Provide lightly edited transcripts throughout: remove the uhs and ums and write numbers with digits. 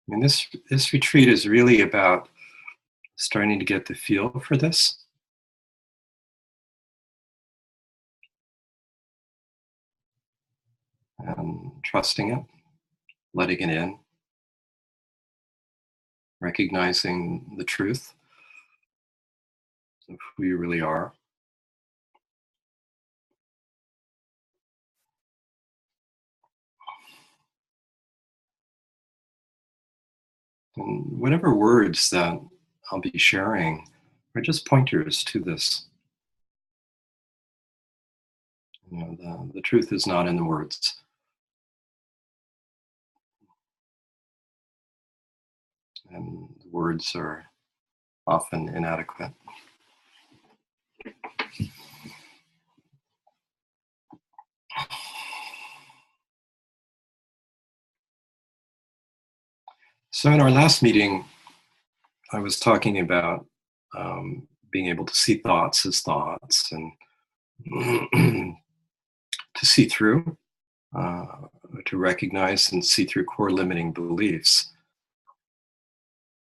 I mean, this retreat is really about starting to get the feel for this and trusting it, letting it in, recognizing the truth of who you really are. And whatever words that I'll be sharing are just pointers to this. The truth is not in the words, and the words are often inadequate. So, in our last meeting, I was talking about being able to see thoughts as thoughts and to see through, uh, to recognize and see through core limiting beliefs.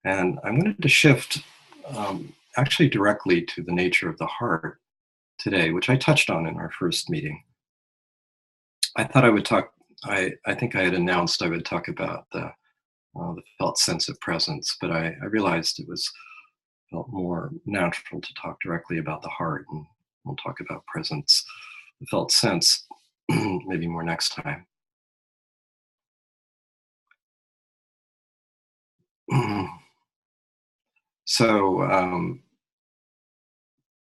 And I wanted to shift actually directly to the nature of the heart today, which I touched on in our first meeting. I thought I would talk, I think I had announced I would talk about the felt sense of presence, but I realized it was felt more natural to talk directly about the heart, and we'll talk about presence, the felt sense, maybe more next time. so,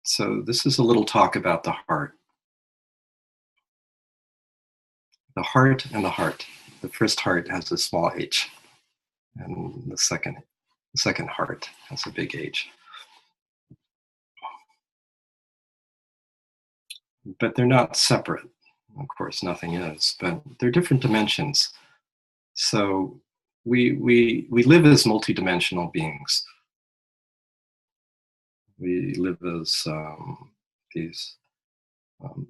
so this is a little talk about the heart. The heart and the heart. The first heart has a small h, and the second heart has a big H. But they're not separate. Of course, nothing is, but they're different dimensions. So we live as multidimensional beings. We live as these um,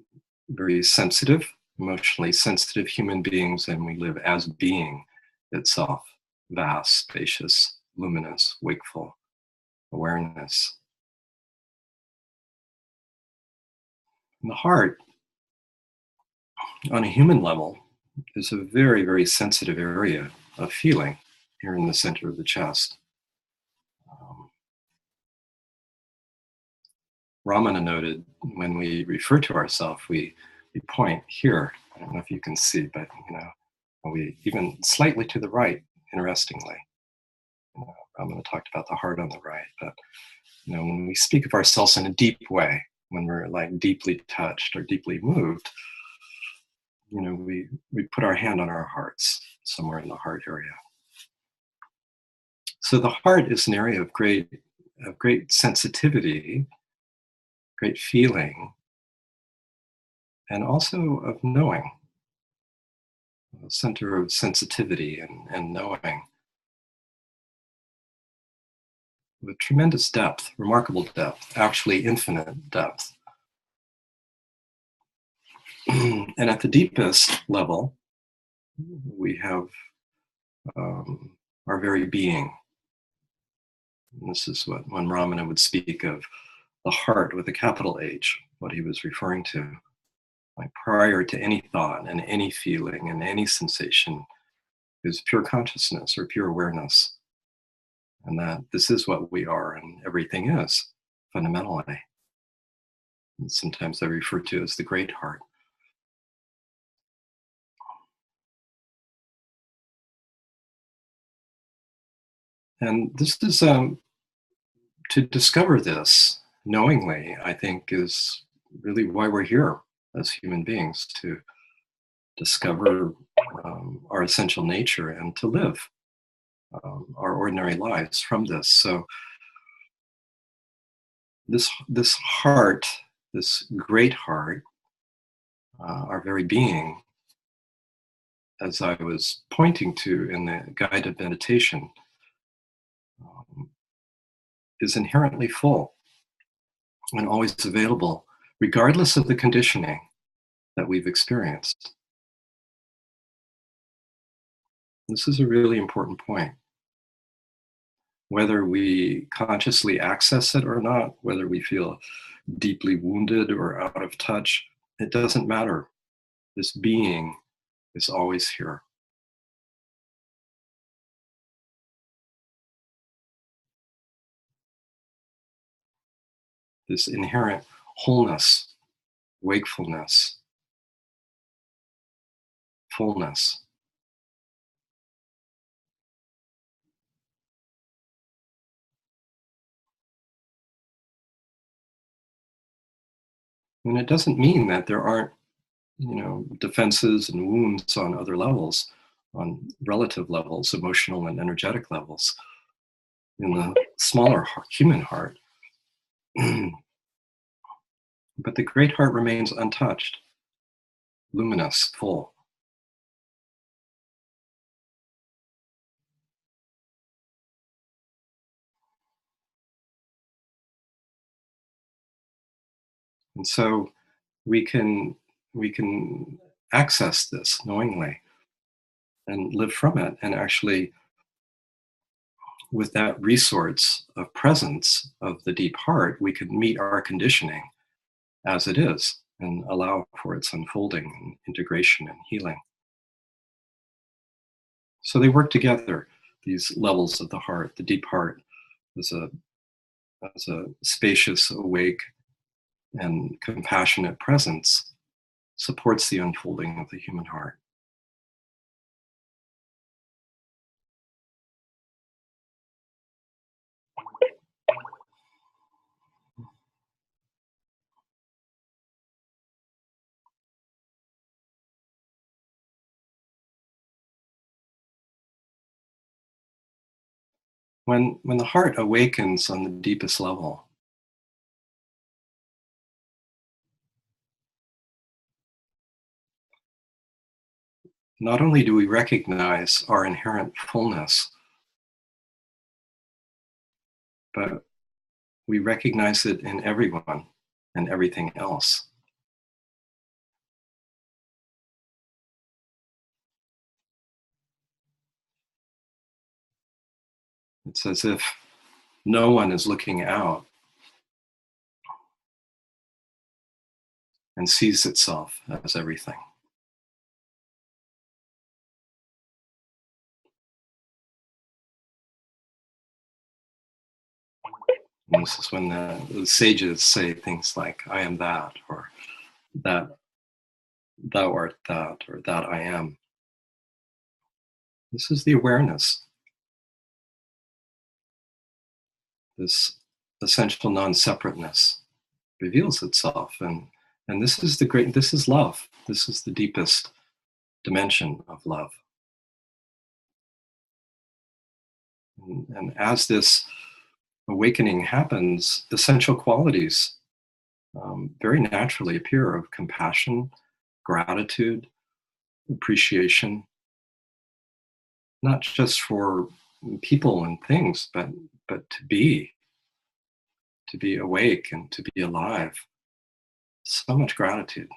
very sensitive, emotionally sensitive human beings, and we live as being itself, vast, spacious, luminous, wakeful awareness. And the heart, on a human level, is a very, very sensitive area of feeling here in the center of the chest. Um, Ramana noted when we refer to ourselves, we point here. I don't know if you can see, but we even slightly to the right. Interestingly, Ramana talked about the heart on the right, but when we speak of ourselves in a deep way, when we're like deeply touched or deeply moved, we put our hand on our hearts somewhere in the heart area. So the heart is an area of great sensitivity, great feeling, and also of knowing, a center of sensitivity and knowing, with tremendous depth, remarkable depth, actually infinite depth. And at the deepest level, we have our very being. And this is what when Ramana would speak of the heart with a capital H, what he was referring to. Like prior to any thought and any feeling and any sensation is pure consciousness or pure awareness. And that this is what we are and everything is fundamentally. And sometimes I refer to as the great heart. And this is to discover this knowingly, I think, is really why we're here as human beings, to discover our essential nature and to live our ordinary lives from this. So this heart, this great heart, our very being, as I was pointing to in the guided meditation, is inherently full and always available, regardless of the conditioning that we've experienced. This is a really important point. whether we consciously access it or not, whether we feel deeply wounded or out of touch, it doesn't matter. This being is always here. This inherent wholeness, wakefulness, fullness. And it doesn't mean that there aren't, defenses and wounds on other levels, on relative levels, emotional and energetic levels, in the smaller human heart. But the great heart remains untouched, luminous, full. And so we can we can access this knowingly and live from it, and actually, with that resource of presence of the deep heart, we can meet our conditioning as it is and allow for its unfolding and integration and healing. So they work together, these levels of the heart. The deep heart is a spacious, awake, and compassionate presence, supports the unfolding of the human heart. When the heart awakens on the deepest level, not only do we recognize our inherent fullness, but we recognize it in everyone and everything else. It's as if no one is looking out and sees itself as everything. And this is when the sages say things like, I am that, or that thou art that, or that I am. This is the awareness, this essential non-separateness reveals itself. And this is love. This is the deepest dimension of love. And as this awakening happens, essential qualities very naturally appear of compassion, gratitude, appreciation, not just for people and things, but to be awake and to be alive. So much gratitude.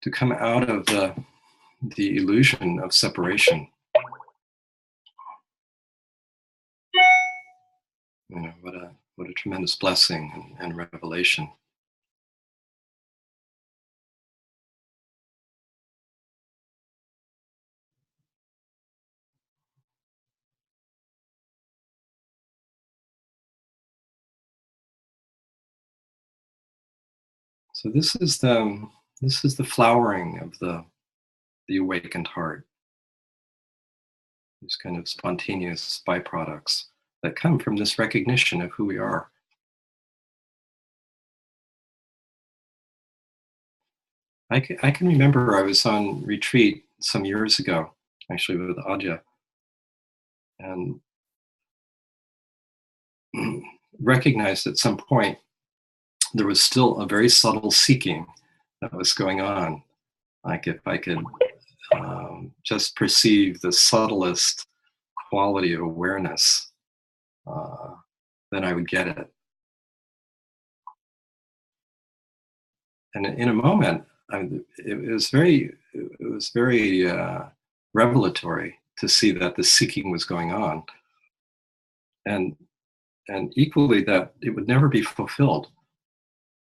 To come out of the illusion of separation. What a tremendous blessing and revelation. So this is the flowering of the awakened heart. These kind of spontaneous byproducts that come from this recognition of who we are. I can remember I was on retreat some years ago, actually with Adya, and recognized at some point there was still a very subtle seeking that was going on. Like if I could just perceive the subtlest quality of awareness, uh, then I would get it. And in a moment, it was very revelatory to see that the seeking was going on, and equally that it would never be fulfilled.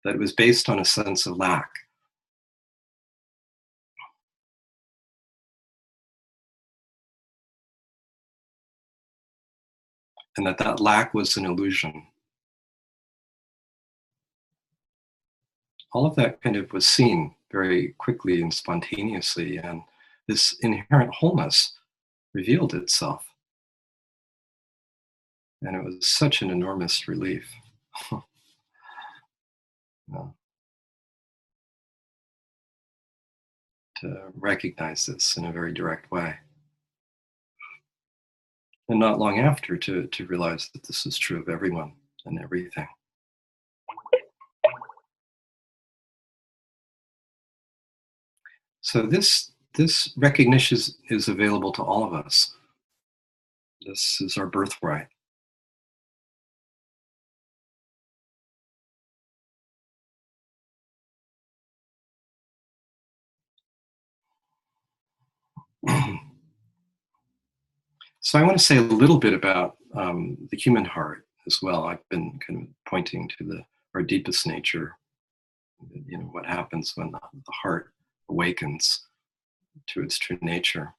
That it was based on a sense of lack, and that lack was an illusion. All of that kind of was seen very quickly and spontaneously, and this inherent wholeness revealed itself, and it was such an enormous relief. uh, to recognize this in a very direct way. And not long after to realize that this is true of everyone and everything. So this recognition is available to all of us. This is our birthright. So I want to say a little bit about the human heart as well. I've been kind of pointing to our deepest nature. What happens when the heart awakens to its true nature.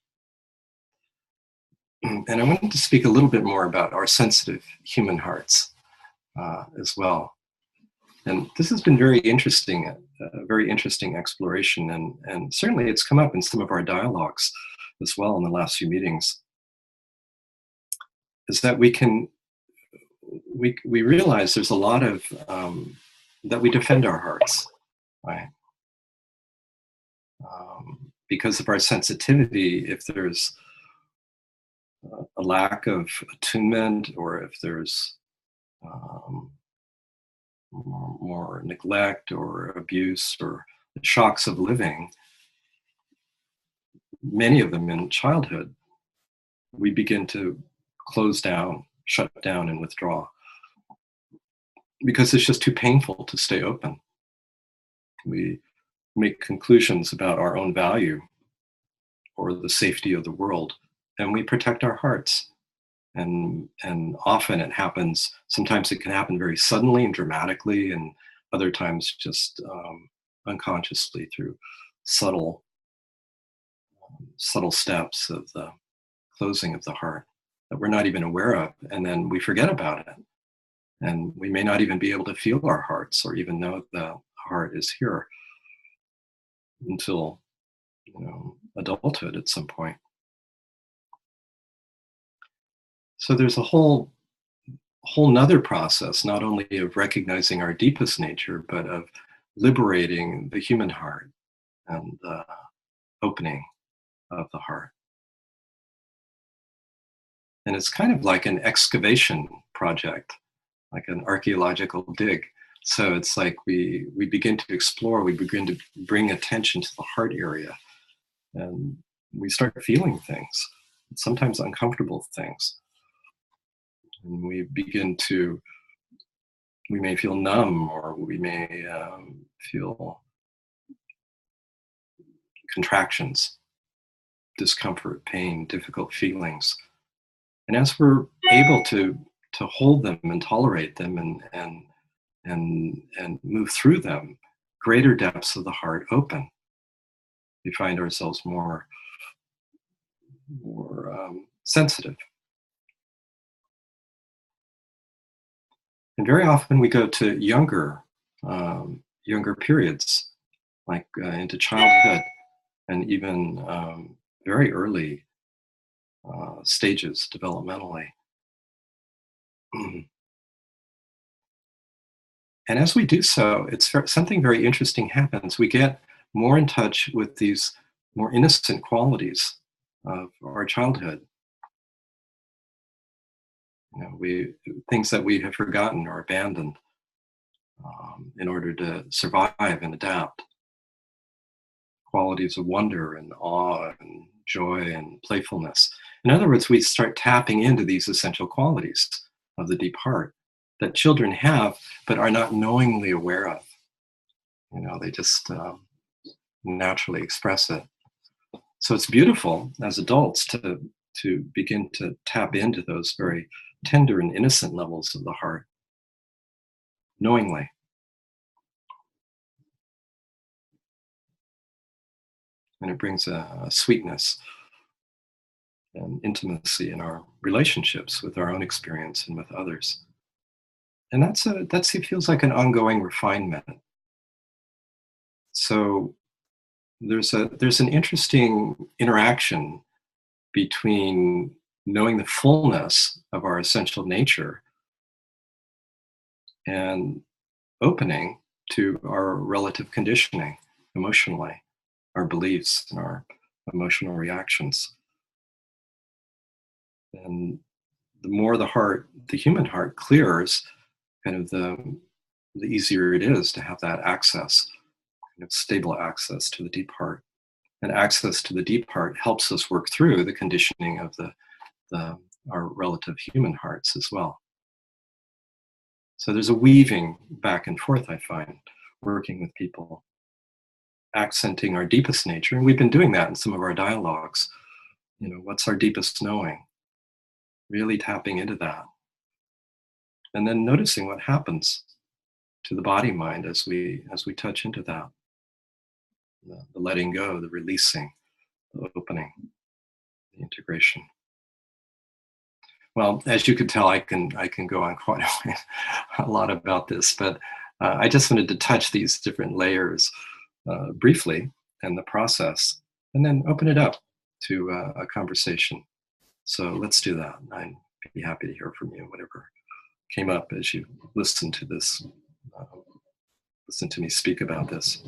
And I wanted to speak a little bit more about our sensitive human hearts as well. And this has been very interesting, a very interesting exploration, and certainly it's come up in some of our dialogues as well in the last few meetings. Is that we realize there's a lot of that we defend our hearts, right? Because of our sensitivity, if there's a lack of attunement, or if there's um, more neglect or abuse or the shocks of living, many of them in childhood, we begin to close down, shut down, and withdraw because it's just too painful to stay open. We make conclusions about our own value or the safety of the world, and we protect our hearts. And often it happens. Sometimes it can happen very suddenly and dramatically, and other times just unconsciously through subtle subtle steps of the closing of the heart that we're not even aware of, and then we forget about it, and we may not even be able to feel our hearts or even know the heart is here until adulthood at some point. So there's a whole nother process, not only of recognizing our deepest nature, but of liberating the human heart and the opening of the heart. And it's kind of like an excavation project, like an archaeological dig. So it's like we begin to explore, we begin to bring attention to the heart area, and we start feeling things, sometimes uncomfortable things. And we may feel numb, or we may feel contractions, discomfort, pain, difficult feelings. And as we're able to hold them and tolerate them and move through them, greater depths of the heart open. We find ourselves more sensitive. And very often we go to younger periods, like into childhood, and even very early stages developmentally. And as we do so, something very interesting happens. We get more in touch with these more innocent qualities of our childhood. We things that we have forgotten or abandoned in order to survive and adapt. Qualities of wonder and awe and joy and playfulness. In other words, we start tapping into these essential qualities of the deep heart that children have but are not knowingly aware of. They just naturally express it. So it's beautiful as adults to begin to tap into those very tender and innocent levels of the heart knowingly. And it brings a sweetness and intimacy in our relationships with our own experience and with others. And it feels like an ongoing refinement. So there's an interesting interaction between knowing the fullness of our essential nature and opening to our relative conditioning emotionally, our beliefs and our emotional reactions. And the more the human heart clears, kind of the easier it is to have that access, kind of stable access to the deep heart. And access to the deep heart helps us work through the conditioning of the our relative human hearts as well. So there's a weaving back and forth, I find, working with people, accenting our deepest nature. And we've been doing that in some of our dialogues. What's our deepest knowing? Really tapping into that. And then noticing what happens to the body mind as we touch into that. The letting go, the releasing, the opening, the integration. Well, as you can tell, I can go on quite a lot about this, but I just wanted to touch these different layers briefly and the process, and then open it up to a conversation. So let's do that. I'd be happy to hear from you, whatever came up as you listened to this, listen to me speak about this.